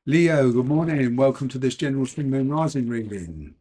Leo, good morning. Welcome to this general swing moon rising reading.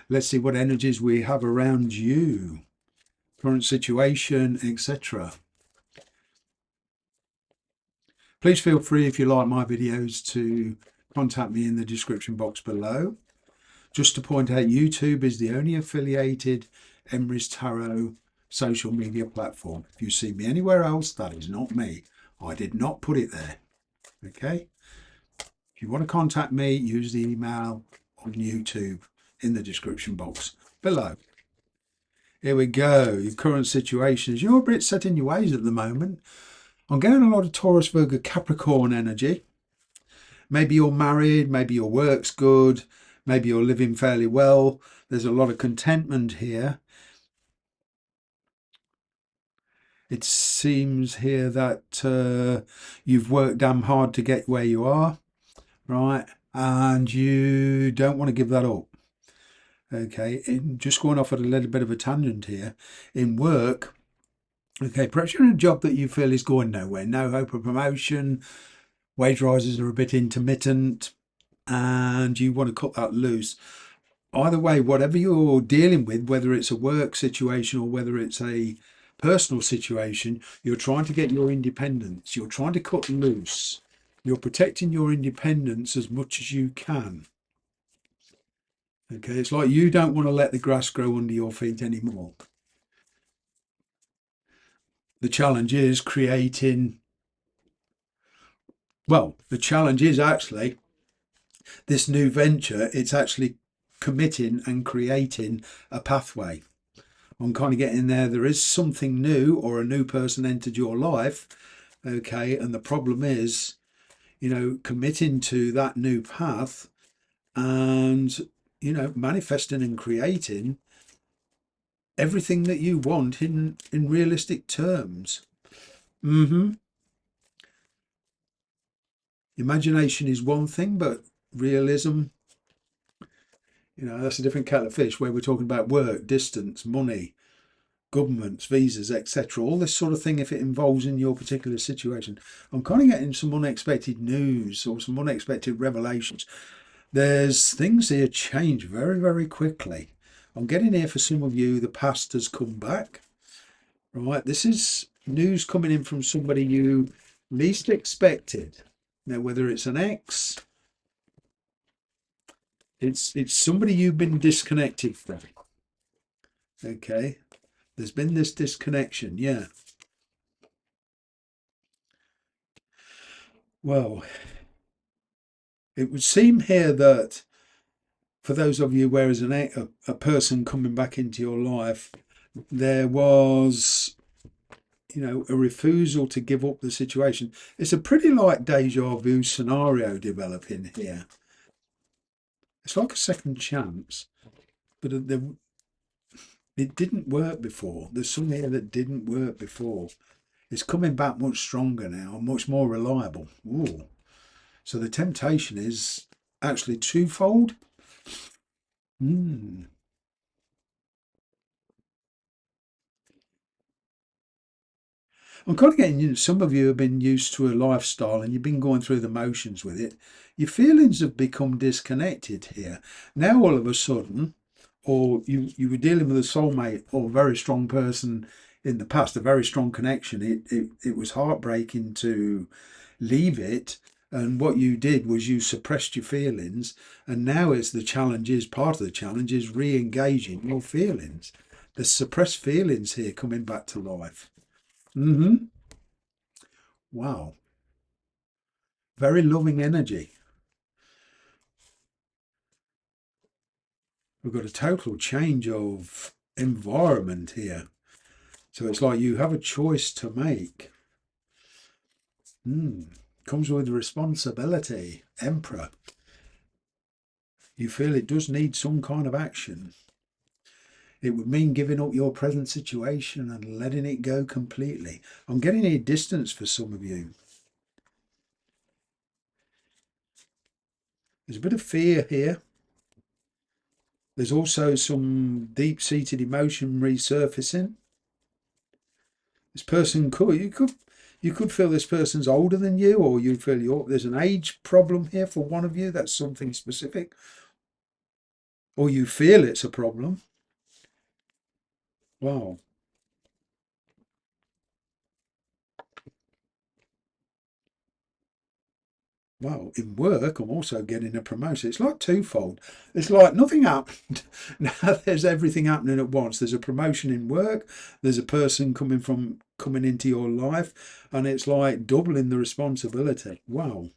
Let's see what energies we have around you, current situation, etc. Please feel free, if you like my videos, to contact me in the description box below. Just to point out, YouTube is the only affiliated Emrys Tarot social media platform. If you see me anywhere else, that is not me. I did not put it there. Okay? If you want to contact me, use the email on YouTube in the description box below. Here we go. Your current situations. You're a bit set in your ways at the moment. I'm getting a lot of Taurus, Virgo, Capricorn energy. Maybe you're married, maybe your work's good, maybe you're living fairly well. There's a lot of contentment here. It seems here that you've worked damn hard to get where you are, right? And you don't want to give that up. Okay, just going off at a little bit of a tangent here. In work, okay, perhaps you're in a job that you feel is going nowhere, no hope of promotion, wage rises are a bit intermittent, and you want to cut that loose. Either way, whatever you're dealing with, whether it's a work situation or whether it's a personal situation, you're trying to get your independence. You're trying to cut loose. You're protecting your independence as much as you can. Okay, it's like you don't want to let the grass grow under your feet anymore. The challenge is creating, well, the challenge is actually this new venture, it's actually committing and creating a pathway. I'm kind of getting there is something new, or a new person entered your life, okay, and the problem is, committing to that new path and, manifesting and creating everything that you want in realistic terms. Imagination is one thing, but realism, that's a different kettle of fish, where we're talking about work, distance, money, governments, visas, etc. All this sort of thing, if it involves in your particular situation. I'm kind of getting some unexpected news or some unexpected revelations. There's things here change very, very quickly. I'm getting here for some of you, the past has come back. Right, this is news coming in from somebody you least expected. Now, whether it's an ex, it's somebody you've been disconnected from. Okay, there's been this disconnection, yeah. Well, it would seem here that for those of you where as a person coming back into your life, there was, a refusal to give up the situation. It's a pretty like deja vu scenario developing here. It's like a second chance, but it didn't work before. There's something here that didn't work before. It's coming back much stronger now, much more reliable. Ooh. So the temptation is actually twofold. Hmm. I'm kind of getting, some of you have been used to a lifestyle and you've been going through the motions with it. Your feelings have become disconnected here. Now all of a sudden, or you were dealing with a soulmate or a very strong person in the past, a very strong connection. It was heartbreaking to leave it. And what you did was you suppressed your feelings. And now it's the challenge is, part of the challenge is re-engaging your feelings. The suppressed feelings here coming back to life. Wow. Very loving energy. We've got a total change of environment here. So it's like you have a choice to make. Comes with responsibility. Emperor. You feel it does need some kind of action. It would mean giving up your present situation and letting it go completely. I'm getting a distance for some of you. There's a bit of fear here. There's also some deep-seated emotion resurfacing. This person could, You could feel this person's older than you, or you feel there's an age problem here for one of you. That's something specific. Or you feel it's a problem. Wow. Well, in work, I'm also getting a promotion. It's like twofold. It's like nothing happened. Now there's everything happening at once. There's a promotion in work. There's a person coming into your life, and it's like doubling the responsibility. Wow.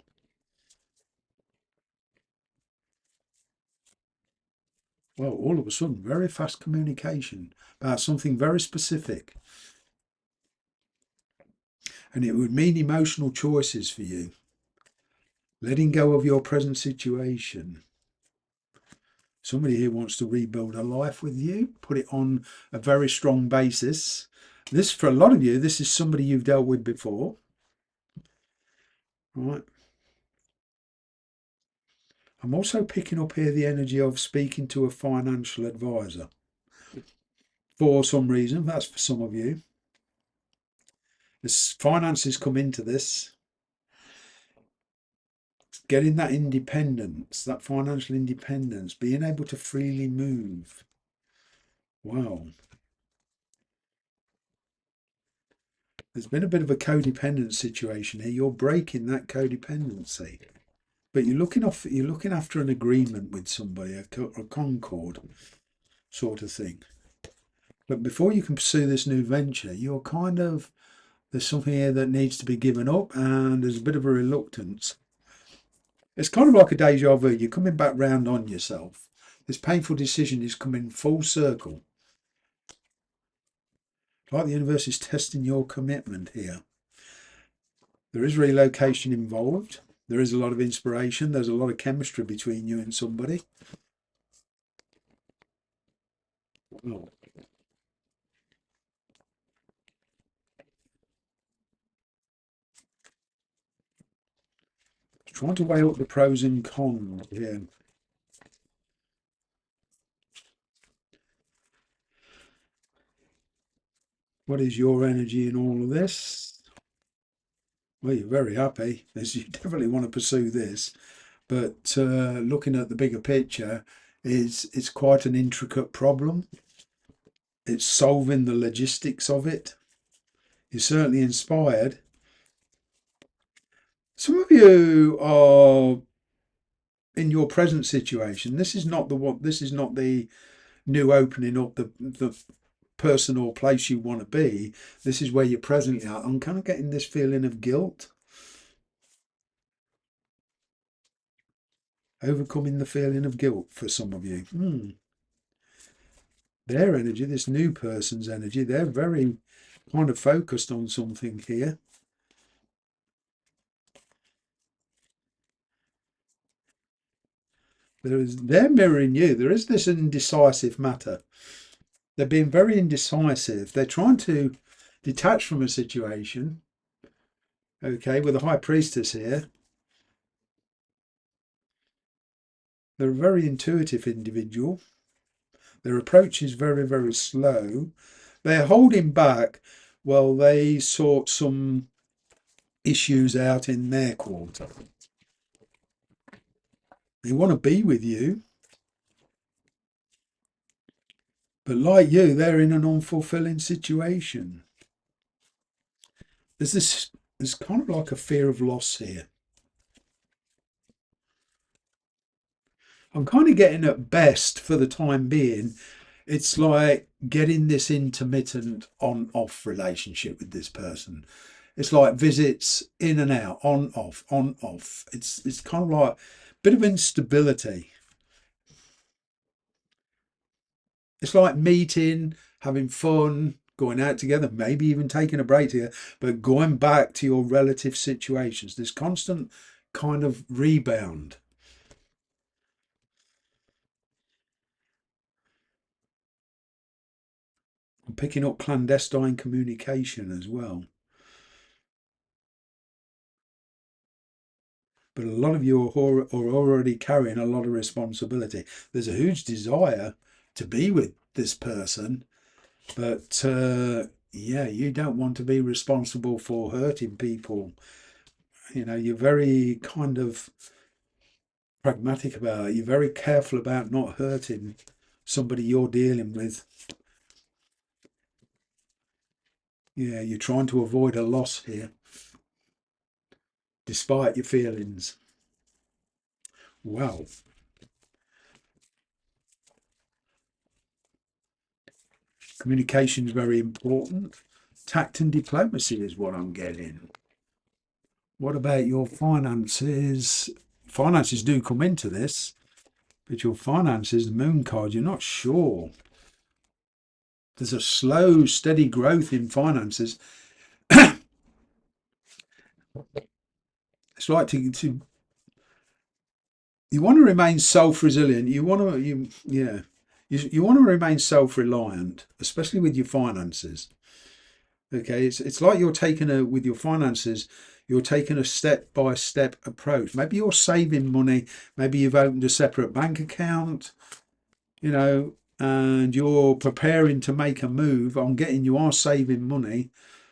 Well, all of a sudden, very fast communication about something very specific. And it would mean emotional choices for you. Letting go of your present situation. Somebody here wants to rebuild a life with you, put it on a very strong basis. This, for a lot of you, this is somebody you've dealt with before, right? I'm also picking up here the energy of speaking to a financial advisor. For some reason, that's for some of you. This finances come into this. Getting that independence, that financial independence, being able to freely move. Wow. There's been a bit of a codependent situation here. You're breaking that codependency. But you're looking after an agreement with somebody, a concord sort of thing. But before you can pursue this new venture, there's something here that needs to be given up, and there's a bit of a reluctance. It's kind of like a deja vu. You're coming back round on yourself. This painful decision is coming full circle. Like the universe is testing your commitment here. There is relocation involved. There is a lot of inspiration. There's a lot of chemistry between you and somebody. Oh. Trying to weigh up the pros and cons here. What is your energy in all of this? Well, you're very happy, as you definitely want to pursue this. But looking at the bigger picture, it's quite an intricate problem. It's solving the logistics of it. You're certainly inspired. Some of you are in your present situation. This is not the what. This is not the new opening up the person or place you want to be. This is where you're presently at. I'm kind of getting this feeling of guilt. Overcoming the feeling of guilt for some of you. Their energy, this new person's energy, they're very kind of focused on something here. They're mirroring you. There is this indecisive matter. They're being very indecisive. They're trying to detach from a situation. Okay, with the High Priestess here. They're a very intuitive individual. Their approach is very, very slow. They're holding back while they sort some issues out in their quarter. They want to be with you. But like you, they're in an unfulfilling situation. There's kind of like a fear of loss here. I'm kind of getting at best for the time being. It's like getting this intermittent on-off relationship with this person. It's like visits in and out, on off, on off. It's kind of like a bit of instability. It's like meeting, having fun, going out together, maybe even taking a break together, but going back to your relative situations. This constant kind of rebound. I'm picking up clandestine communication as well. But a lot of you are already carrying a lot of responsibility. There's a huge desire to be with this person, but Yeah, you don't want to be responsible for hurting people. You know, you're very kind of pragmatic about it. You're very careful about not hurting somebody you're dealing with. Yeah, you're trying to avoid a loss here, despite your feelings. Well, communication is very important. Tact and diplomacy is what I'm getting. What about your finances? Finances do come into this, but your finances, the moon card, you're not sure. There's a slow, steady growth in finances. It's like to you want to remain self-resilient. You want to yeah. You want to remain self-reliant, especially with your finances. Okay, it's like you're taking a with your finances, you're taking a step by step approach. Maybe you're saving money, maybe you've opened a separate bank account, you know, and you're preparing to make a move on getting you are saving money.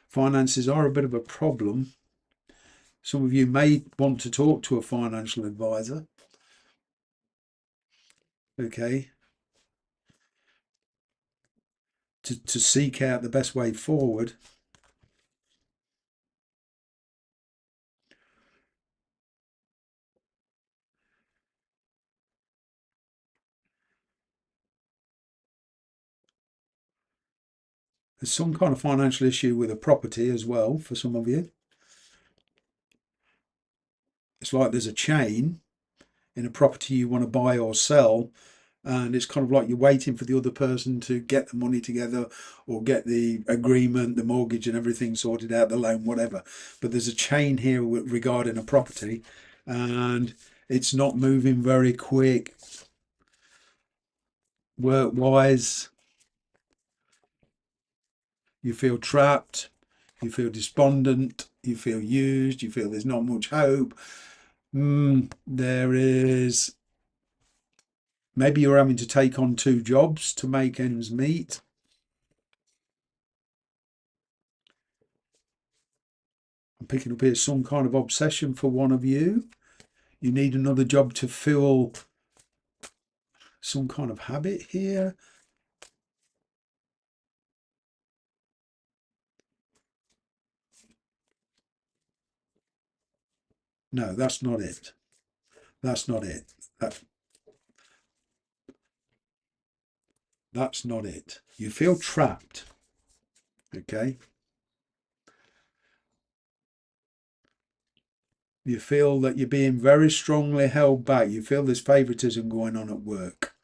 Finances are a bit of a problem. Some of you may want to talk to a financial advisor, okay, to seek out the best way forward. There's some kind of financial issue with a property as well for some of you. It's like there's a chain in a property you want to buy or sell, and it's kind of like you're waiting for the other person to get the money together or get the agreement, the mortgage and everything sorted out, the loan, whatever. But there's a chain here regarding a property, and it's not moving very quick work wise. You feel trapped, you feel despondent, you feel used, you feel there's not much hope. There is maybe you're having to take on two jobs to make ends meet. I'm picking up here some kind of obsession for one of you. You need another job to fill some kind of habit here. No, that's not it. That's not it. That, that's not it. You feel trapped. Okay. You feel that you're being very strongly held back. You feel there's favoritism going on at work.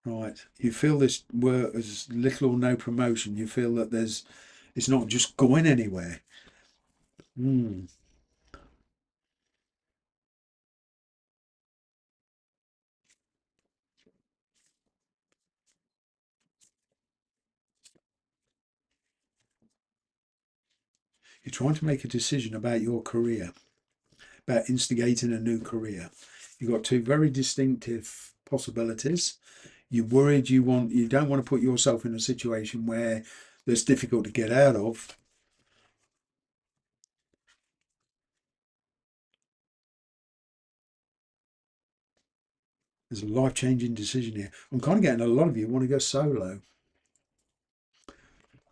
Right. You feel this work as little or no promotion. You feel that it's not just going anywhere. Mm. You're trying to make a decision about your career, about instigating a new career. You've got two very distinctive possibilities. You're worried you don't want to put yourself in a situation where that's difficult to get out of. There's a life-changing decision here. I'm kind of getting a lot of you want to go solo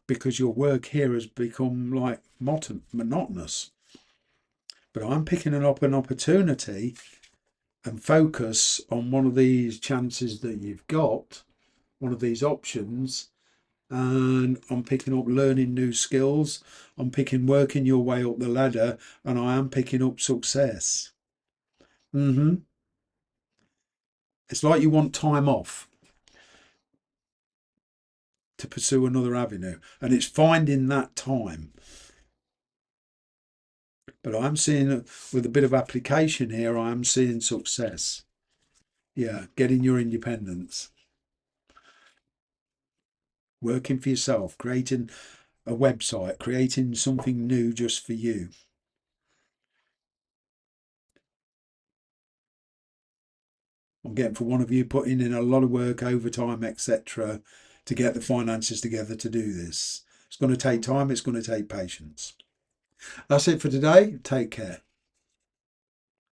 because your work here has become like monotonous. But I'm picking up an opportunity and focus on one of these chances that you've got, one of these options, and I'm picking up learning new skills. I'm picking working your way up the ladder, and I am picking up success. It's like you want time off to pursue another avenue, and it's finding that time. But I'm seeing with a bit of application here, I am seeing success. Yeah, getting your independence, working for yourself, creating a website, creating something new just for you. I'm getting for one of you putting in a lot of work, overtime, etc., to get the finances together to do this. It's going to take time. It's going to take patience. That's it for today. Take care.